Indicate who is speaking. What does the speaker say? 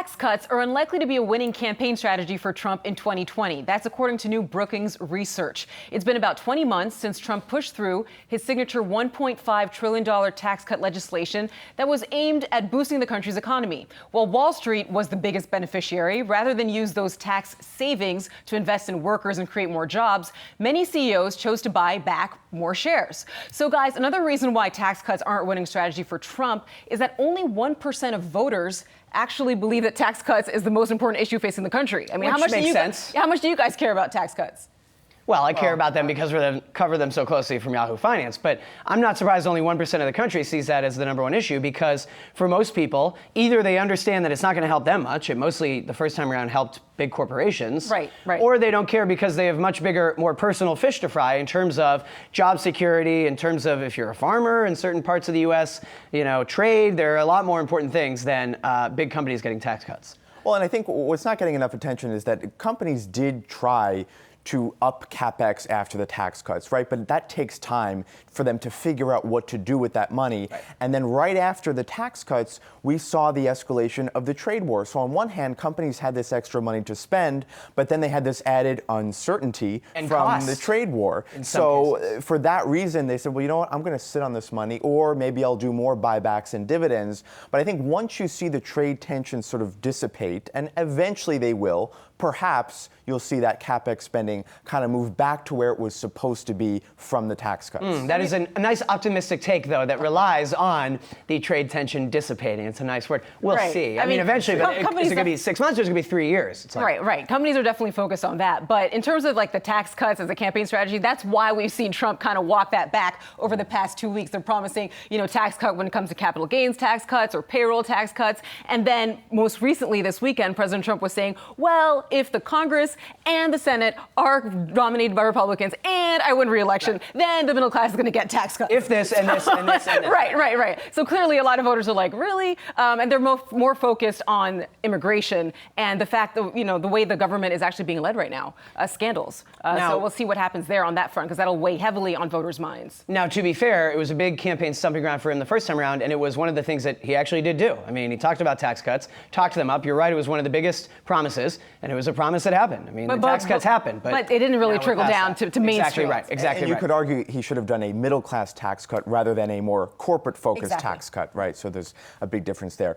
Speaker 1: Tax cuts are unlikely to be a winning campaign strategy for Trump in 2020. That's according to new Brookings research. It's been about 20 months since Trump pushed through his signature $1.5 trillion tax cut legislation that was aimed at boosting the country's economy. While Wall Street was the biggest beneficiary, rather than use those tax savings to invest in workers and create more jobs, many CEOs chose to buy back more shares. So, guys, another reason why tax cuts aren't a winning strategy for Trump is that only 1% of voters actually believe that tax cuts is the most important issue facing the country. I mean, how much do you guys care about tax cuts?
Speaker 2: Well, I care about them because we cover them so closely from Yahoo Finance. But I'm not surprised only 1% of the country sees that as the number one issue, because for most people, either they understand that it's not going to help them much. It mostly, the first time around, helped big corporations.
Speaker 1: Right.
Speaker 2: Or they don't care because they have much bigger, more personal fish to fry in terms of job security, in terms of if you're a farmer in certain parts of the U.S., trade. There are a lot more important things than big companies getting tax cuts.
Speaker 3: Well, and I think what's not getting enough attention is that companies did try to up CapEx after the tax cuts, right? But that takes time for them to figure out what to do with that money. Right. And then right after the tax cuts, we saw the escalation of the trade war. So on one hand, companies had this extra money to spend, but then they had this added uncertainty and from the trade war. So for that reason, they said, well, you know what, I'm going to sit on this money, or maybe I'll do more buybacks and dividends. But I think once you see the trade tensions sort of dissipate, and eventually they will, perhaps you'll see that CapEx spending kind of move back to where it was supposed to be from the tax cuts.
Speaker 2: That is a nice optimistic take, though, that relies on the trade tension dissipating. It's a nice word. We'll see. I mean, eventually, but is it going to be 6 months or is it going to be 3 years? It's like,
Speaker 1: right. Companies are definitely focused on that. But in terms of like the tax cuts as a campaign strategy, that's why we've seen Trump kind of walk that back over the past 2 weeks. They're promising, tax cut when it comes to capital gains tax cuts or payroll tax cuts. And then most recently this weekend, President Trump was saying, well, if the Congress and the Senate are dominated by Republicans and I win re-election, then the middle class is going to get tax cuts.
Speaker 2: If this and this and this and this.
Speaker 1: Right. So clearly a lot of voters are like, really? And they're more focused on immigration and the fact that, the way the government is actually being led right now, scandals. So we'll see what happens there on that front, because that'll weigh heavily on voters' minds.
Speaker 2: Now, to be fair, it was a big campaign stumping ground for him the first time around, and it was one of the things that he actually did do. I mean, he talked about tax cuts, talked them up. You're right, it was one of the biggest promises, and it was a promise that happened. I mean, the tax cuts happened, but
Speaker 1: it didn't really trickle down to mainstream.
Speaker 2: Exactly right.
Speaker 3: You could argue he should have done a middle-class tax cut rather than a more corporate-focused tax cut, right? So there's a big difference there.